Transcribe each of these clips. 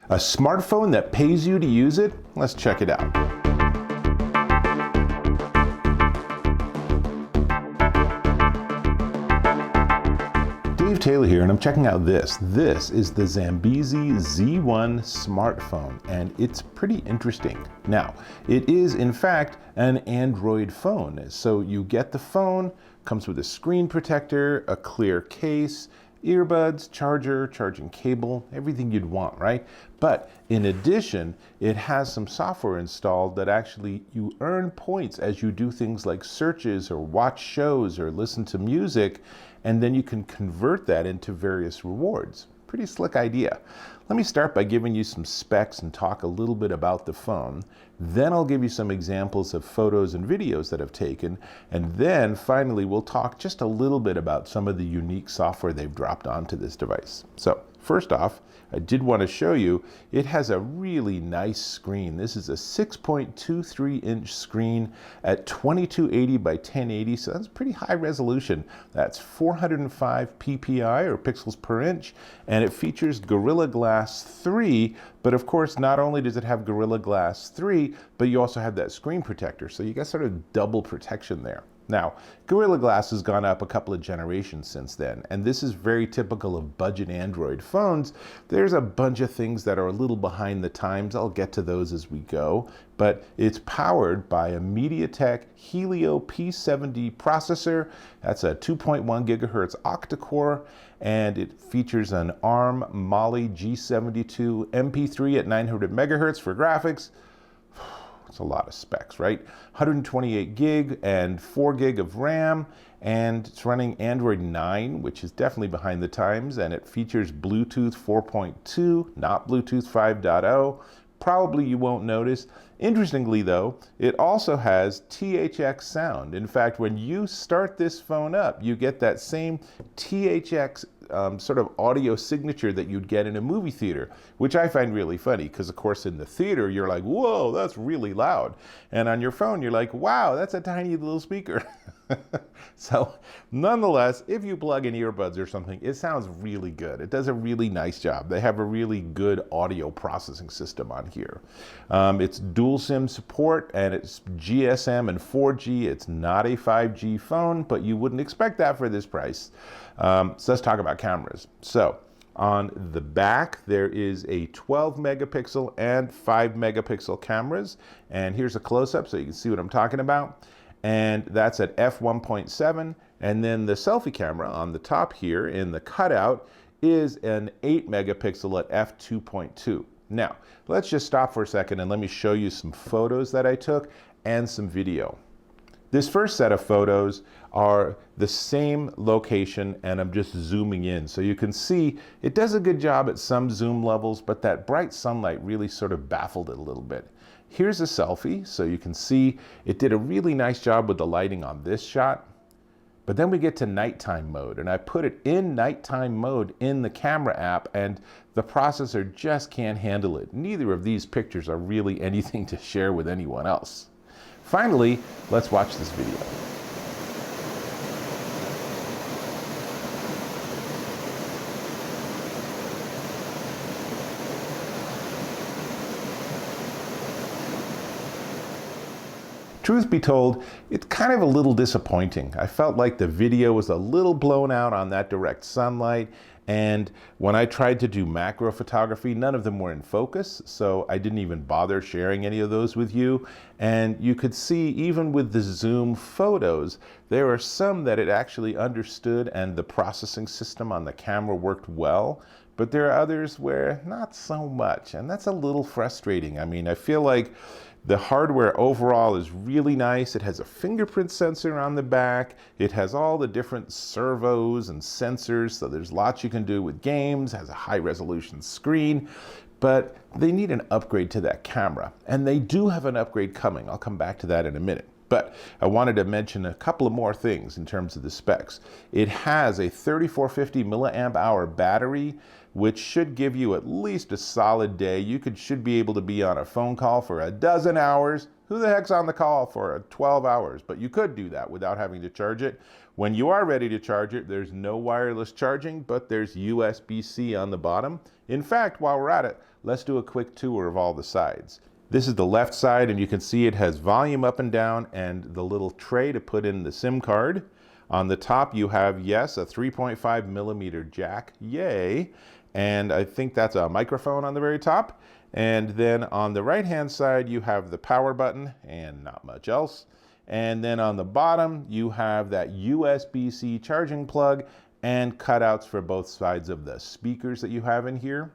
A smartphone that pays you to use it? Let's check it out. Dave Taylor here, and I'm checking out this. This is the ZmBIZI Z1 smartphone, and it's pretty interesting. Now, it is in fact an Android phone. So you get the phone, comes with a screen protector, a clear case, earbuds, charger, charging cable, everything you'd want, right? But in addition, it has some software installed that actually you earn points as you do things like searches or watch shows or listen to music, and then you can convert that into various rewards. Pretty slick idea. Let me start by giving you some specs and talk a little bit about the phone. Then I'll give you some examples of photos and videos that I've taken. And then finally, we'll talk just a little bit about some of the unique software they've dropped onto this device. So first off, I did want to show you, it has a really nice screen. This is a 6.23-inch screen at 2280 by 1080, so that's pretty high resolution. That's 405 ppi, or pixels per inch, and it features Gorilla Glass 3, but of course, not only does it have Gorilla Glass 3, but you also have that screen protector, so you got sort of double protection there. Now, Gorilla Glass has gone up a couple of generations since then, and this is very typical of budget Android phones. There's a bunch of things that are a little behind the times. I'll get to those as we go, but it's powered by a MediaTek Helio P70 processor. That's a 2.1 gigahertz octa-core, and it features an ARM Mali G72 MP3 at 900 megahertz for graphics. It's a lot of specs, right? 128 gig and 4 gig of RAM, and it's running Android 9, which is definitely behind the times, and it features Bluetooth 4.2, not Bluetooth 5.0. Probably you won't notice. Interestingly though, it also has THX sound. In fact, when you start this phone up, you get that same THX sort of audio signature that you'd get in a movie theater, which I find really funny because, of course, in the theater, you're like, whoa, that's really loud. And on your phone, you're like, wow, that's a tiny little speaker. So nonetheless, if you plug in earbuds or something, it sounds really good. It does a really nice job. They have a really good audio processing system on here. It's dual SIM support, and it's GSM and 4G. It's not a 5G phone, but you wouldn't expect that for this price. So let's talk about cameras. So on the back, there is a 12 megapixel and 5 megapixel cameras. And here's a close-up so you can see what I'm talking about. And that's at f1.7. And then the selfie camera on the top here in the cutout is an 8 megapixel at f2.2. Now, let's just stop for a second and let me show you some photos that I took and some video. This first set of photos are the same location, and I'm just zooming in. So you can see it does a good job at some zoom levels, but that bright sunlight really sort of baffled it a little bit. Here's a selfie, so you can see it did a really nice job with the lighting on this shot. But then we get to nighttime mode, and I put it in nighttime mode in the camera app, and the processor just can't handle it. Neither of these pictures are really anything to share with anyone else. Finally, let's watch this video. Truth be told, it's kind of a little disappointing. I felt like the video was a little blown out on that direct sunlight, and when I tried to do macro photography, none of them were in focus, so I didn't even bother sharing any of those with you. And you could see, even with the zoom photos, there are some that it actually understood and the processing system on the camera worked well, but there are others where not so much, and that's a little frustrating. I mean, I feel like the hardware overall is really nice. It has a fingerprint sensor on the back. It has all the different servos and sensors, so there's lots you can do with games. It has a high resolution screen, but they need an upgrade to that camera. And they do have an upgrade coming. I'll come back to that in a minute. But I wanted to mention a couple of more things in terms of the specs. It has a 3450 milliamp hour battery, which should give you at least a solid day. You should be able to be on a phone call for a dozen hours. Who the heck's on the call for 12 hours? But you could do that without having to charge it. When you are ready to charge it, there's no wireless charging, but there's USB-C on the bottom. In fact, while we're at it, let's do a quick tour of all the sides. This is the left side, and you can see it has volume up and down and the little tray to put in the SIM card. On the top, you have, yes, a 3.5 millimeter jack, yay. And I think that's a microphone on the very top. And then on the right-hand side, you have the power button and not much else. And then on the bottom, you have that USB-C charging plug and cutouts for both sides of the speakers that you have in here.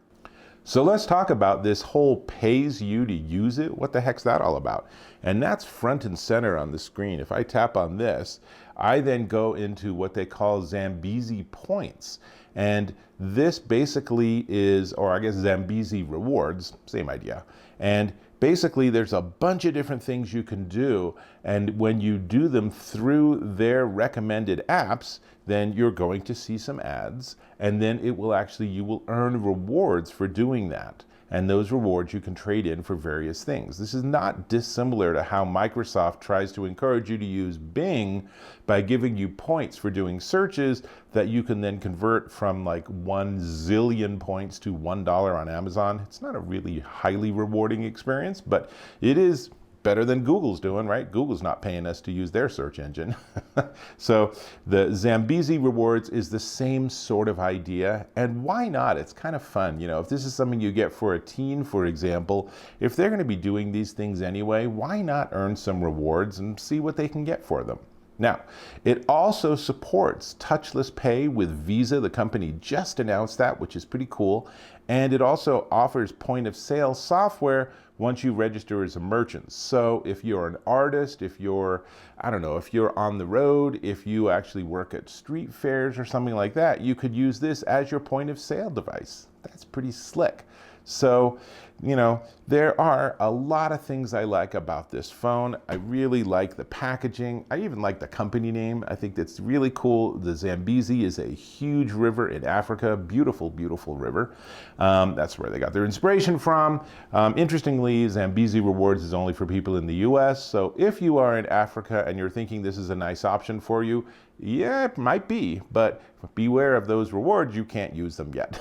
So let's talk about this whole pays you to use it. What the heck's that all about? And that's front and center on the screen. If I tap on this, I then go into what they call ZmBIZI points. And this basically is, or I guess ZmBIZI rewards, same idea. And basically there's a bunch of different things you can do. And when you do them through their recommended apps, then you're going to see some ads, and then it will actually, you will earn rewards for doing that. And those rewards you can trade in for various things. This is not dissimilar to how Microsoft tries to encourage you to use Bing by giving you points for doing searches that you can then convert from like 1 zillion points to $1 on Amazon. It's not a really highly rewarding experience, but it is better than Google's doing, right? Google's not paying us to use their search engine. So the ZmBIZI rewards is the same sort of idea. And why not? It's kind of fun. You know, if this is something you get for a teen, for example, if they're going to be doing these things anyway, why not earn some rewards and see what they can get for them? Now, it also supports touchless pay with Visa. The company just announced that, which is pretty cool. And it also offers point of sale software once you register as a merchant. So if you're an artist, if you're, I don't know, if you're on the road, if you actually work at street fairs or something like that, you could use this as your point of sale device. That's pretty slick. So, you know, there are a lot of things I like about this phone. I really like the packaging. I even like the company name. I think that's really cool. The Zambezi is a huge river in Africa. Beautiful, beautiful river. That's where they got their inspiration from. Interestingly, Zambezi Rewards is only for people in the US. So if you are in Africa and you're thinking this is a nice option for you, yeah, it might be, but beware of those rewards. You can't use them yet.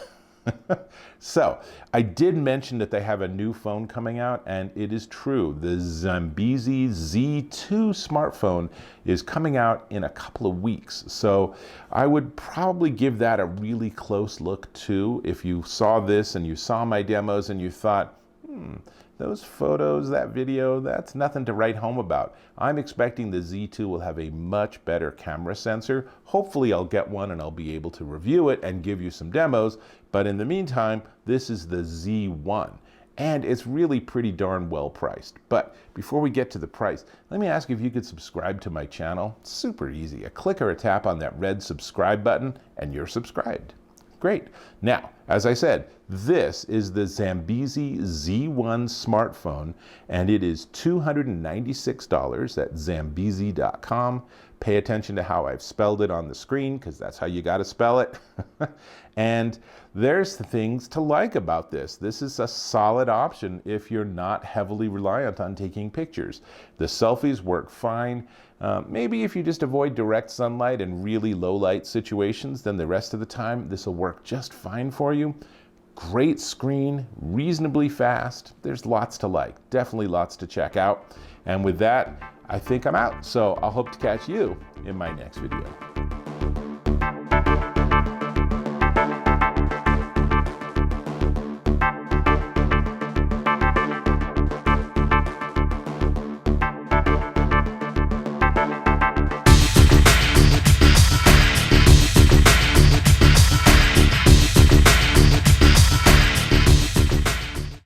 So I did mention that they have a new phone coming out, and it is true. The ZmBIZI Z2 smartphone is coming out in a couple of weeks. So I would probably give that a really close look too. If you saw this and you saw my demos and you thought, those photos, that video, that's nothing to write home about. I'm expecting the Z2 will have a much better camera sensor. Hopefully I'll get one and I'll be able to review it and give you some demos. But in the meantime, this is the Z1. And it's really pretty darn well priced. But before we get to the price, let me ask if you could subscribe to my channel. It's super easy. A click or a tap on that red subscribe button and you're subscribed. Great. Now, as I said, this is the ZmBIZI Z1 smartphone, and it is $296 at zam-bee-zi.com. Pay attention to how I've spelled it on the screen, because that's how you got to spell it. And there's things to like about this. This is a solid option if you're not heavily reliant on taking pictures. The selfies work fine. Maybe if you just avoid direct sunlight and really low light situations, then the rest of the time this will work just fine for you. Great screen, reasonably fast. There's lots to like, definitely lots to check out. And with that, I think I'm out. So I'll hope to catch you in my next video.